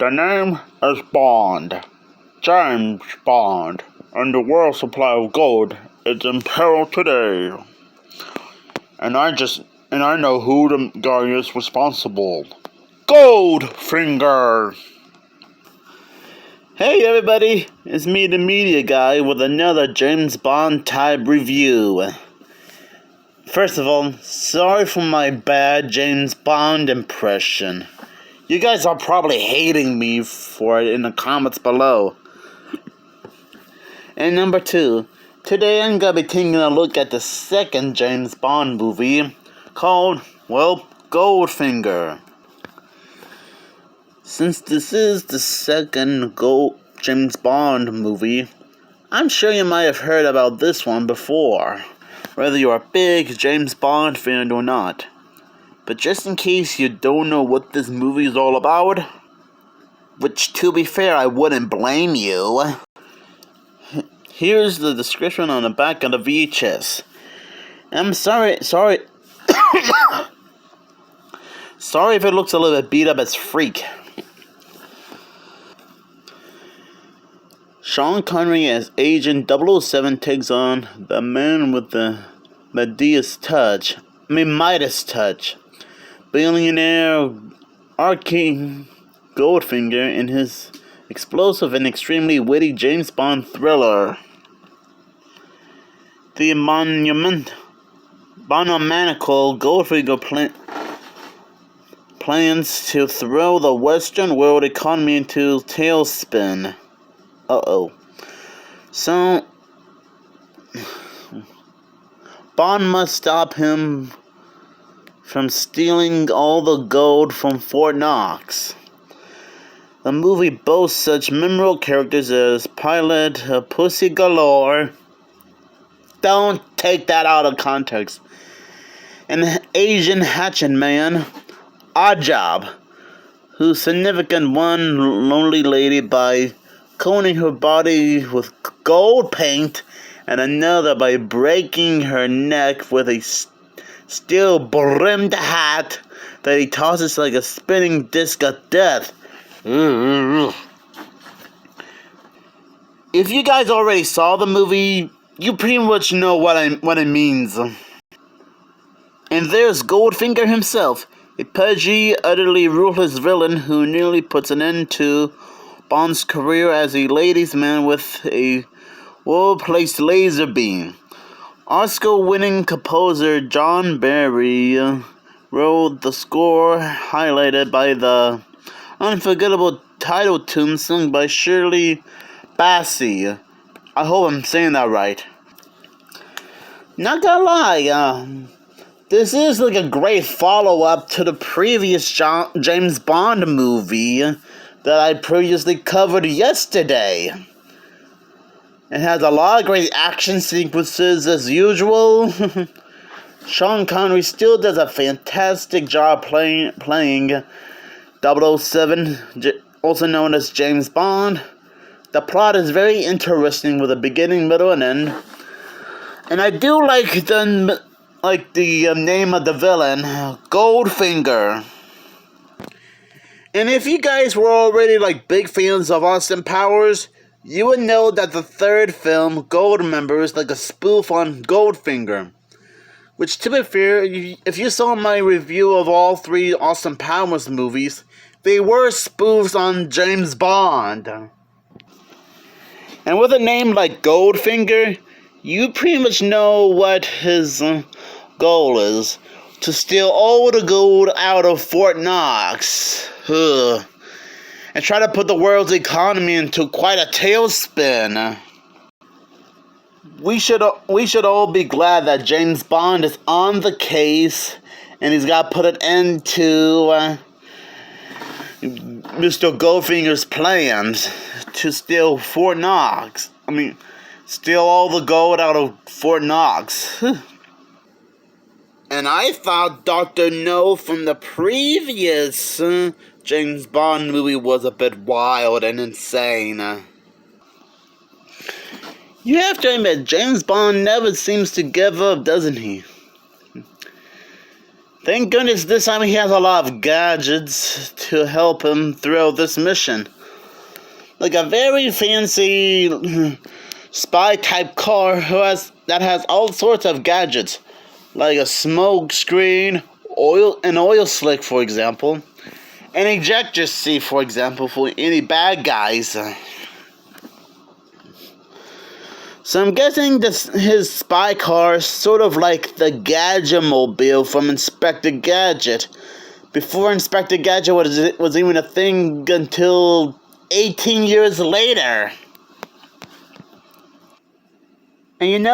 The name is Bond, James Bond, and the world supply of gold is in peril today. And I know who the guy is responsible. Goldfinger! Hey everybody, it's me the media guy with another James Bond type review. First of all, sorry for my bad James Bond impression. You guys are probably hating me for it in the comments below. And number 2, today I'm gonna be taking a look at the second James Bond movie called, Goldfinger. Since this is the second James Bond movie, I'm sure you might have heard about this one before, whether you're a big James Bond fan or not. But just in case you don't know what this movie is all about, which to be fair I wouldn't blame you, here's the description on the back of the VHS. I'm sorry sorry if it looks a little bit beat up as freak. Sean Connery as Agent 007 takes on the man with the Midas touch, billionaire Arcane Goldfinger in his explosive and extremely witty James Bond thriller. The monumental Goldfinger plans to throw the Western world economy into tailspin. So, Bond must stop him from stealing all the gold from Fort Knox. The movie boasts such memorable characters as Pilot Pussy Galore. Don't take that out of context. An Asian hatchet man, Oddjob, who's significant one lonely lady by coating her body with gold paint, and another by breaking her neck with a steel-brimmed hat that he tosses like a spinning disc of death. If you guys already saw the movie, you pretty much know what it means. And there's Goldfinger himself, a pudgy, utterly ruthless villain who nearly puts an end to Bond's career as a ladies' man with a well-placed laser beam. Oscar-winning composer John Barry wrote the score, highlighted by the unforgettable title tune sung by Shirley Bassey. I hope I'm saying that right. Not gonna lie, this is like a great follow-up to the previous James Bond movie that I previously covered yesterday. It has a lot of great action sequences as usual. Sean Connery still does a fantastic job playing 007, also known as James Bond. The plot is very interesting with a beginning, middle, and end. And I do like the name of the villain, Goldfinger. And if you guys were already big fans of Austin Powers, you would know that the third film, Goldmember, is like a spoof on Goldfinger. Which, to be fair, if you saw my review of all 3 Austin Powers movies, they were spoofs on James Bond. And with a name like Goldfinger, you pretty much know what his goal is: to steal all the gold out of Fort Knox. And try to put the world's economy into quite a tailspin. We should all be glad that James Bond is on the case, and he's got to put an end to Mr. Goldfinger's plans to steal Fort Knox. Steal all the gold out of Fort Knox. And I thought Dr. No from the previous James Bond movie was a bit wild and insane. You have to admit, James Bond never seems to give up, doesn't he? Thank goodness this time he has a lot of gadgets to help him through this mission. Like a very fancy spy type car that has all sorts of gadgets, like a smoke screen, an oil slick, for example, an ejector seat, for example, for any bad guys. So I'm guessing his spy car is sort of like the Gadget-mobile from Inspector Gadget. Before Inspector Gadget was even a thing until 18 years later. And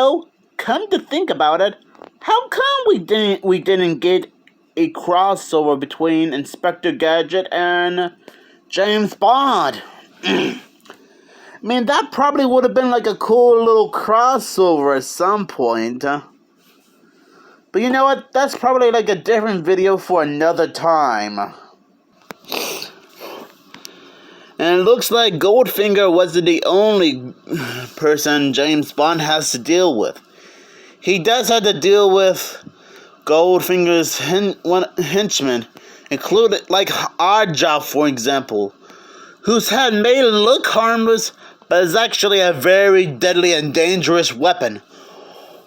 come to think about it, how come we didn't get a crossover between Inspector Gadget and James Bond? I mean, that probably would have been like a cool little crossover at some point. But you know what? That's probably like a different video for another time. And it looks like Goldfinger wasn't the only person James Bond has to deal with. He does have to deal with Goldfinger's henchmen, including like Oddjob, for example, whose head may look harmless, but is actually a very deadly and dangerous weapon.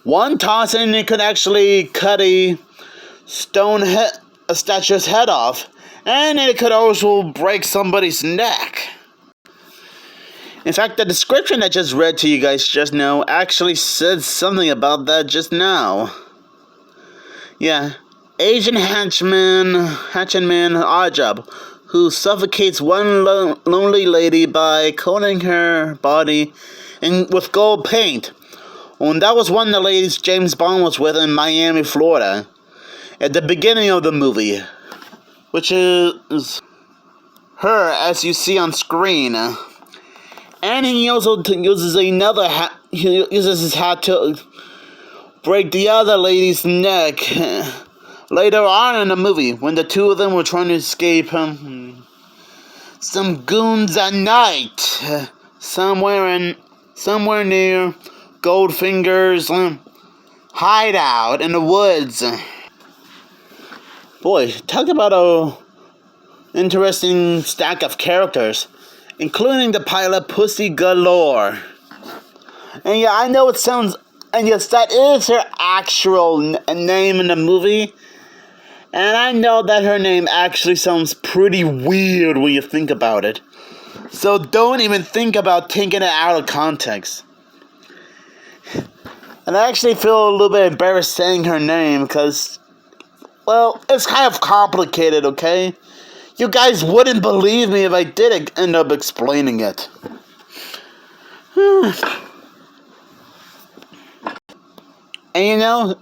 One toss and it could actually cut a statue's head off, and it could also break somebody's neck. In fact, the description I just read to you guys just now actually said something about that just now. Yeah, Asian henchman Oddjob, who suffocates one lonely lady by coating her body with gold paint. And that was one of the ladies James Bond was with in Miami, Florida, at the beginning of the movie, which is her, as you see on screen. And he also uses his hat to break the other lady's neck later on in the movie, when the two of them were trying to escape some goons at night somewhere near Goldfinger's hideout in the woods. Boy, talk about a interesting stack of characters, including the pilot Pussy Galore. And yeah, I know it sounds, and yes, that is her actual name in the movie. And I know that her name actually sounds pretty weird when you think about it. So don't even think about taking it out of context. And I actually feel a little bit embarrassed saying her name because, well, it's kind of complicated, okay? You guys wouldn't believe me if I did end up explaining it. And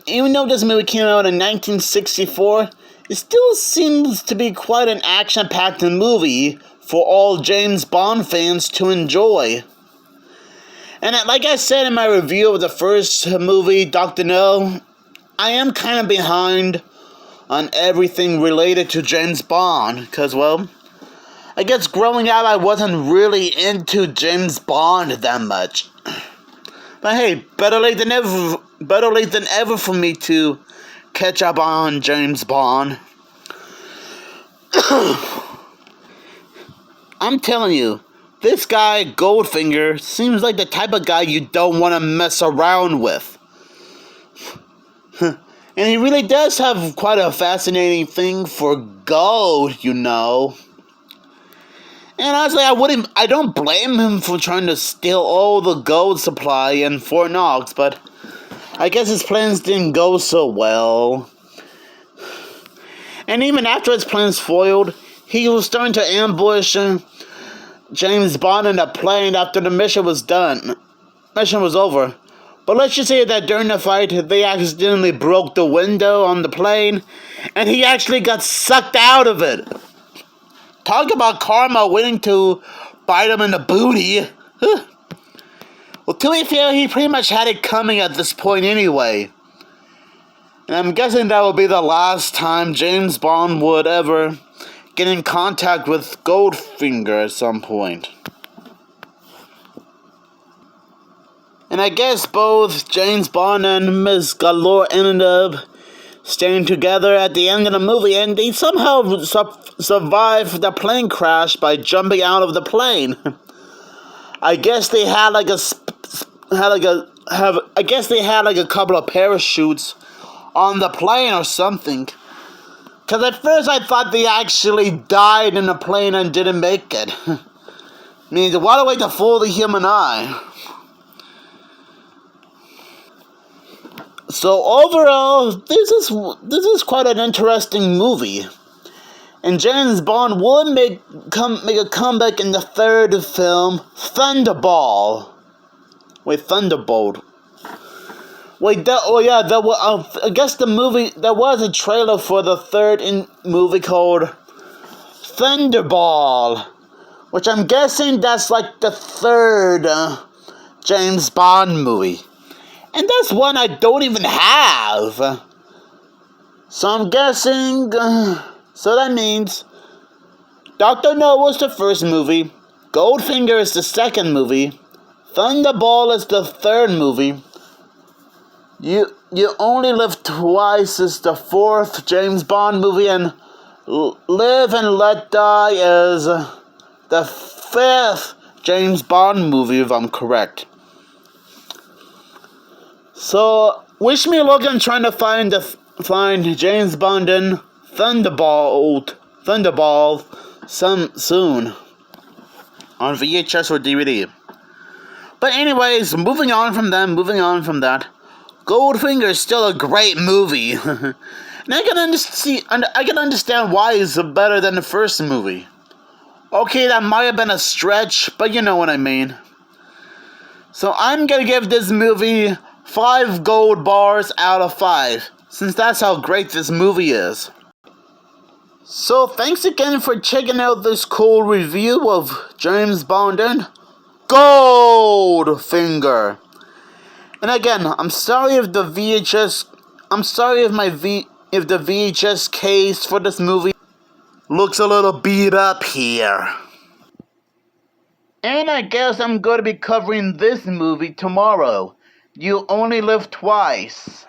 even though this movie came out in 1964, it still seems to be quite an action-packed movie for all James Bond fans to enjoy. And like I said in my review of the first movie, Dr. No, I am kind of behind on everything related to James Bond, because, well, I guess growing up I wasn't really into James Bond that much. But hey, better late than ever for me to catch up on James Bond. I'm telling you, this guy, Goldfinger, seems like the type of guy you don't want to mess around with. And he really does have quite a fascinating thing for gold, And honestly, I don't blame him for trying to steal all the gold supply in Fort Knox, but I guess his plans didn't go so well. And even after his plans foiled, he was starting to ambush James Bond in a plane after the mission was over. But let's just say that during the fight, they accidentally broke the window on the plane, and he actually got sucked out of it. Talk about karma waiting to bite him in the booty. Well, to be fair, he pretty much had it coming at this point anyway. And I'm guessing that will be the last time James Bond would ever get in contact with Goldfinger at some point. And I guess both James Bond and Ms. Galore ended up staying together at the end of the movie, and they somehow survive the plane crash by jumping out of the plane. I guess they had like a couple of parachutes on the plane or something. Cause at first I thought they actually died in the plane and didn't make it. Means what a way to fool the human eye. So overall, this is quite an interesting movie. And James Bond would make a comeback in the third film, Thunderball. Thunderbolt. I guess the movie, there was a trailer for the third movie called Thunderball, which I'm guessing that's like the third James Bond movie. And that's one I don't even have. So I'm guessing, so that means Dr. No was the first movie, Goldfinger is the second movie, Thunderball is the third movie, You Only Live Twice is the fourth James Bond movie, and Live and Let Die is the fifth James Bond movie, if I'm correct. So, wish me luck in trying to find James Bond in Thunderball soon on VHS or DVD. But anyways, moving on from that, Goldfinger is still a great movie. And I can understand why it's better than the first movie. Okay, that might have been a stretch, but you know what I mean. So I'm gonna give this movie 5 gold bars out of 5, since that's how great this movie is. So thanks again for checking out this cool review of James Bond and Goldfinger. And again, I'm sorry if the VHS case for this movie looks a little beat up here. And I guess I'm going to be covering this movie tomorrow. You Only Live Twice.